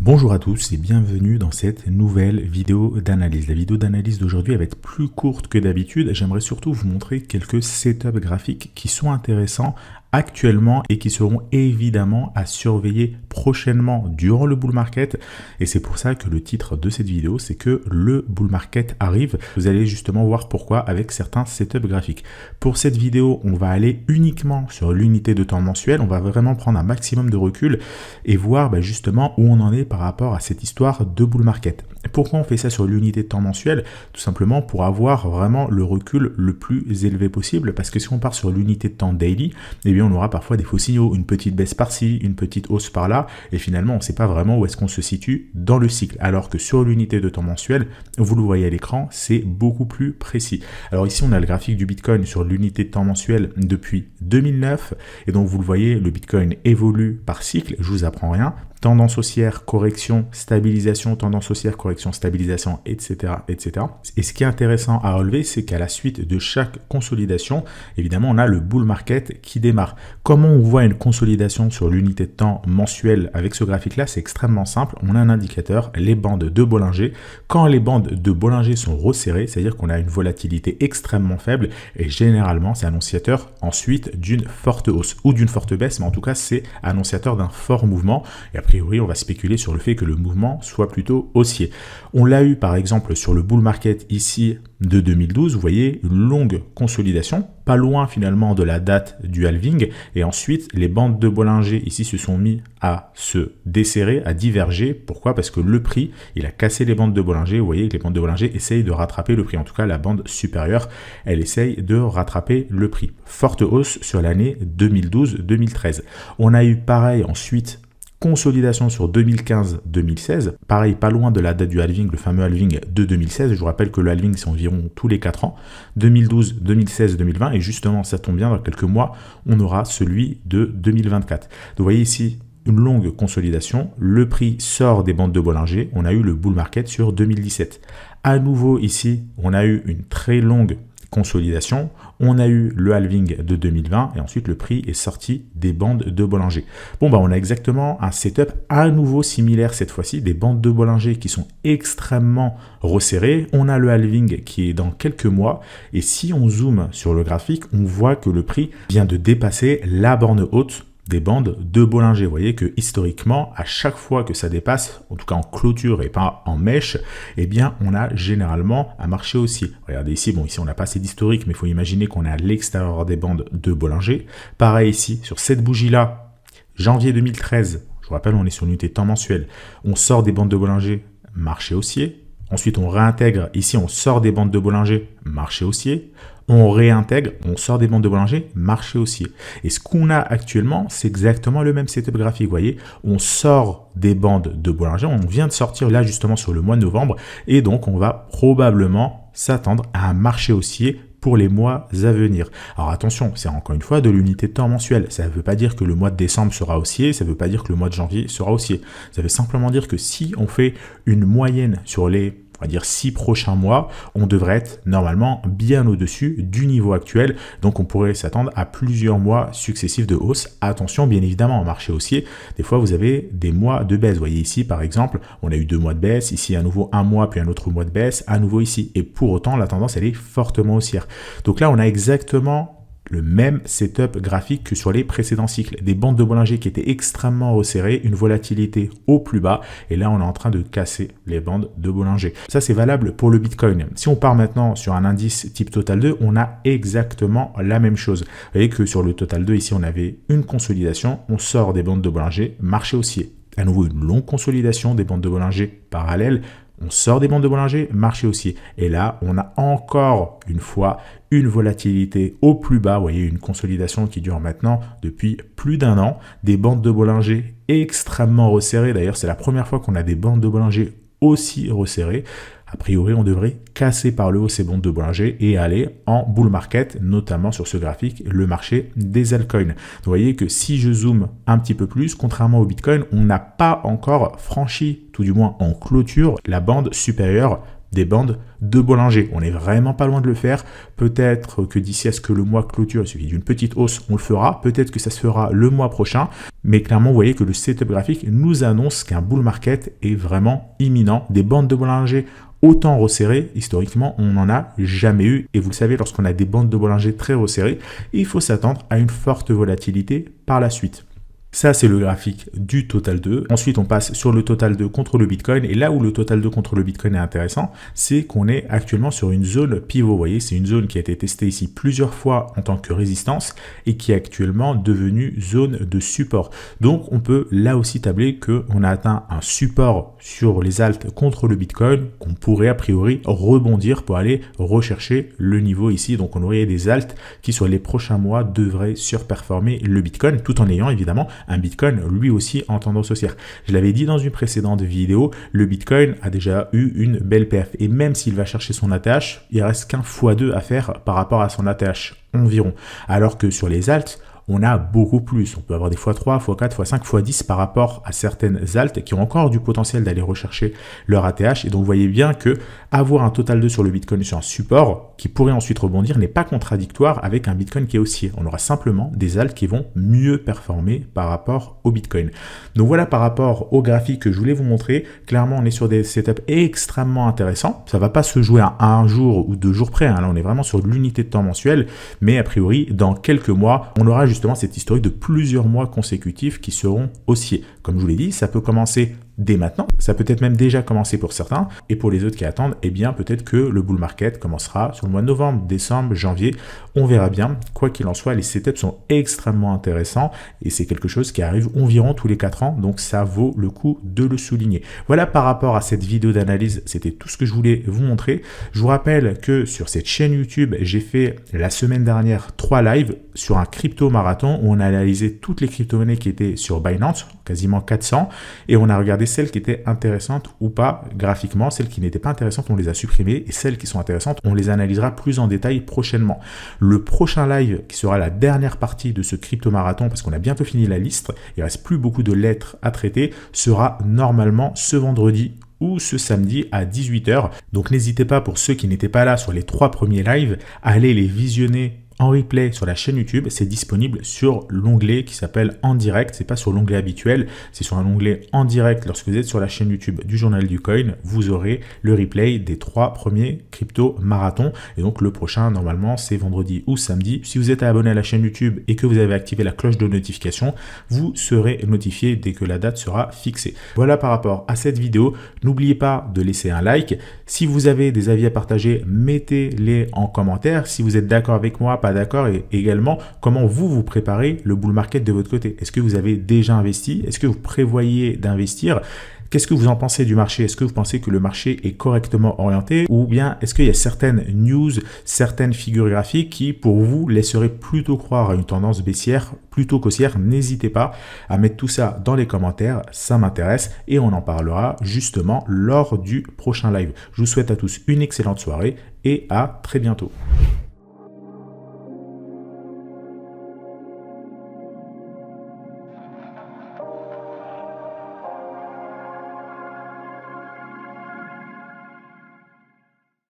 Bonjour à tous et bienvenue dans cette nouvelle vidéo d'analyse. La vidéo d'analyse d'aujourd'hui va être plus courte que d'habitude. J'aimerais surtout vous montrer quelques setups graphiques qui sont intéressants actuellement et qui seront évidemment à surveiller prochainement durant le bull market. Et c'est pour ça que le titre de cette vidéo, c'est que le bull market arrive. Vous allez justement voir pourquoi avec certains setups graphiques. Pour cette vidéo, on va aller uniquement sur l'unité de temps mensuel. On va vraiment prendre un maximum de recul et voir justement où on en est par rapport à cette histoire de bull market. Pourquoi on fait ça sur l'unité de temps mensuel? Tout simplement pour avoir vraiment le recul le plus élevé possible, parce que si on part sur l'unité de temps daily, eh bien on aura parfois des faux signaux, une petite baisse par-ci, une petite hausse par-là, et finalement on ne sait pas vraiment où est-ce qu'on se situe dans le cycle, alors que sur l'unité de temps mensuel, vous le voyez à l'écran, c'est beaucoup plus précis. Alors ici on a le graphique du Bitcoin sur l'unité de temps mensuel depuis 2009, et donc vous le voyez, le Bitcoin évolue par cycle, je vous apprends rien. Tendance haussière, correction, stabilisation, tendance haussière, correction, stabilisation, etc., etc. Et ce qui est intéressant à relever, c'est qu'à la suite de chaque consolidation, évidemment, on a le bull market qui démarre. Comment on voit une consolidation sur l'unité de temps mensuelle avec ce graphique-là? C'est extrêmement simple. On a un indicateur, les bandes de Bollinger. Quand les bandes de Bollinger sont resserrées, c'est-à-dire qu'on a une volatilité extrêmement faible et généralement, c'est annonciateur ensuite d'une forte hausse ou d'une forte baisse, mais en tout cas, c'est annonciateur d'un fort mouvement. Et après, on va spéculer sur le fait que le mouvement soit plutôt haussier. On l'a eu par exemple sur le bull market ici de 2012, vous voyez une longue consolidation, pas loin finalement de la date du halving, et ensuite les bandes de Bollinger ici se sont mis à se desserrer, à diverger. Pourquoi? Parce que le prix, il a cassé les bandes de Bollinger. Vous voyez que les bandes de Bollinger essayent de rattraper le prix, en tout cas la bande supérieure, elle essaye de rattraper le prix. Forte hausse sur l'année 2012-2013. On a eu pareil ensuite consolidation sur 2015-2016, pareil, pas loin de la date du halving, le fameux halving de 2016. Je vous rappelle que le halving, c'est environ tous les 4 ans, 2012, 2016, 2020, et justement, ça tombe bien, dans quelques mois, on aura celui de 2024. Donc, vous voyez ici, une longue consolidation, le prix sort des bandes de Bollinger, on a eu le bull market sur 2017. À nouveau, ici, on a eu une très longue consolidation, on a eu le halving de 2020 et ensuite le prix est sorti des bandes de Bollinger. Bon, on a exactement un setup à nouveau similaire cette fois-ci, des bandes de Bollinger qui sont extrêmement resserrées. On a le halving qui est dans quelques mois et si on zoome sur le graphique, on voit que le prix vient de dépasser la borne haute des bandes de Bollinger. Vous voyez que historiquement, à chaque fois que ça dépasse, en tout cas en clôture et pas en mèche, eh bien, on a généralement un marché haussier. Regardez ici, bon, ici, on n'a pas assez d'historique, mais il faut imaginer qu'on est à l'extérieur des bandes de Bollinger. Pareil ici, sur cette bougie-là, janvier 2013, je vous rappelle, on est sur l'unité de temps mensuel. On sort des bandes de Bollinger, marché haussier. Ensuite, on réintègre. Ici, on sort des bandes de Bollinger, marché haussier. On réintègre, on sort des bandes de Bollinger, marché haussier. Et ce qu'on a actuellement, c'est exactement le même setup graphique. Vous voyez, on sort des bandes de Bollinger. On vient de sortir là justement sur le mois de novembre. Et donc, on va probablement s'attendre à un marché haussier pour les mois à venir. Alors attention, c'est encore une fois de l'unité de temps mensuelle. Ça ne veut pas dire que le mois de décembre sera haussier, ça ne veut pas dire que le mois de janvier sera haussier. Ça veut simplement dire que si on fait une moyenne sur les, on va dire 6 prochains mois, on devrait être normalement bien au-dessus du niveau actuel. Donc on pourrait s'attendre à plusieurs mois successifs de hausse. Attention, bien évidemment, en marché haussier, des fois vous avez des mois de baisse. Vous voyez ici, par exemple, on a eu 2 mois de baisse, ici à nouveau un mois, puis un autre mois de baisse, à nouveau ici. Et pour autant, la tendance, elle est fortement haussière. Donc là, on a exactement le même setup graphique que sur les précédents cycles. Des bandes de Bollinger qui étaient extrêmement resserrées, une volatilité au plus bas, et là on est en train de casser les bandes de Bollinger. Ça c'est valable pour le Bitcoin. Si on part maintenant sur un indice type Total 2, on a exactement la même chose. Vous voyez que sur le Total 2, ici on avait une consolidation, on sort des bandes de Bollinger, marché haussier. À nouveau une longue consolidation des bandes de Bollinger parallèles, on sort des bandes de Bollinger, marché haussier. Et là, on a encore une fois une volatilité au plus bas. Vous voyez, une consolidation qui dure maintenant depuis plus d'1 an. Des bandes de Bollinger extrêmement resserrées. D'ailleurs, c'est la première fois qu'on a des bandes de Bollinger aussi resserrées. A priori, on devrait casser par le haut ces bandes de Bollinger et aller en bull market, notamment sur ce graphique, le marché des altcoins. Vous voyez que si je zoome un petit peu plus, contrairement au Bitcoin, on n'a pas encore franchi, tout du moins en clôture, la bande supérieure des bandes de Bollinger. On n'est vraiment pas loin de le faire. Peut-être que d'ici à ce que le mois clôture, il suffit d'une petite hausse, on le fera. Peut-être que ça se fera le mois prochain. Mais clairement, vous voyez que le setup graphique nous annonce qu'un bull market est vraiment imminent. Des bandes de Bollinger autant resserrées, historiquement, on n'en a jamais eu. Et vous le savez, lorsqu'on a des bandes de Bollinger très resserrées, il faut s'attendre à une forte volatilité par la suite. Ça, c'est le graphique du Total 2. Ensuite, on passe sur le Total 2 contre le Bitcoin. Et là où le Total 2 contre le Bitcoin est intéressant, c'est qu'on est actuellement sur une zone pivot. Vous voyez, c'est une zone qui a été testée ici plusieurs fois en tant que résistance et qui est actuellement devenue zone de support. Donc, on peut là aussi tabler qu'on a atteint un support sur les alts contre le Bitcoin qu'on pourrait a priori rebondir pour aller rechercher le niveau ici. Donc, on aurait des alts qui sur les prochains mois devraient surperformer le Bitcoin tout en ayant évidemment un Bitcoin lui aussi en tendance haussière. Je l'avais dit dans une précédente vidéo, le Bitcoin a déjà eu une belle perf et même s'il va chercher son ATH, il reste qu'un x2 à faire par rapport à son ATH environ. Alors que sur les alts, on a beaucoup plus. On peut avoir des x3, x4, x5, x10 par rapport à certaines alts qui ont encore du potentiel d'aller rechercher leur ATH. Et donc, vous voyez bien que avoir un Total 2 sur le Bitcoin sur un support qui pourrait ensuite rebondir n'est pas contradictoire avec un Bitcoin qui est haussier. On aura simplement des alts qui vont mieux performer par rapport au Bitcoin. Donc voilà par rapport au graphique que je voulais vous montrer. Clairement, on est sur des setups extrêmement intéressants. Ça ne va pas se jouer à un jour ou 2 jours près. Là, on est vraiment sur l'unité de temps mensuelle. Mais a priori, dans quelques mois, on aura justement cette historique de plusieurs mois consécutifs qui seront haussiers. Comme je vous l'ai dit, ça peut commencer dès maintenant, ça peut être même déjà commencé pour certains, et pour les autres qui attendent, eh bien peut-être que le bull market commencera sur le mois de novembre, décembre, janvier, on verra bien. Quoi qu'il en soit, les setups sont extrêmement intéressants, et c'est quelque chose qui arrive environ tous les 4 ans, donc ça vaut le coup de le souligner. Voilà par rapport à cette vidéo d'analyse, c'était tout ce que je voulais vous montrer. Je vous rappelle que sur cette chaîne YouTube, j'ai fait la semaine dernière 3 lives sur un crypto marathon où on a analysé toutes les crypto-monnaies qui étaient sur Binance, quasiment 400, et on a regardé celles qui étaient intéressantes ou pas graphiquement. Celles qui n'étaient pas intéressantes, on les a supprimées, et celles qui sont intéressantes, on les analysera plus en détail prochainement. Le prochain live, qui sera la dernière partie de ce crypto marathon, parce qu'on a bientôt fini la liste, il reste plus beaucoup de lettres à traiter, sera normalement ce vendredi ou ce samedi à 18 h. Donc n'hésitez pas, pour ceux qui n'étaient pas là sur les 3 premiers lives, à aller les visionner en replay sur la chaîne YouTube. C'est disponible sur l'onglet qui s'appelle En Direct. C'est pas sur l'onglet habituel, c'est sur un onglet En Direct. Lorsque vous êtes sur la chaîne YouTube du Journal du Coin, vous aurez le replay des 3 premiers crypto marathons. Et donc le prochain, normalement, c'est vendredi ou samedi. Si vous êtes abonné à la chaîne YouTube et que vous avez activé la cloche de notification, vous serez notifié dès que la date sera fixée. Voilà par rapport à cette vidéo. N'oubliez pas de laisser un like. Si vous avez des avis à partager, mettez-les en commentaire. Si vous êtes d'accord avec moi, pas d'accord, et également comment vous préparez le bull market de votre côté. Est-ce que vous avez déjà investi? Est-ce que vous prévoyez d'investir? Qu'est-ce que vous en pensez du marché? Est-ce que vous pensez que le marché est correctement orienté, ou bien est-ce qu'il y a certaines news, certaines figures graphiques qui pour vous laisseraient plutôt croire à une tendance baissière plutôt qu'haussière? N'hésitez pas à mettre tout ça dans les commentaires, ça m'intéresse, et on en parlera justement lors du prochain live. Je vous souhaite à tous une excellente soirée et à très bientôt.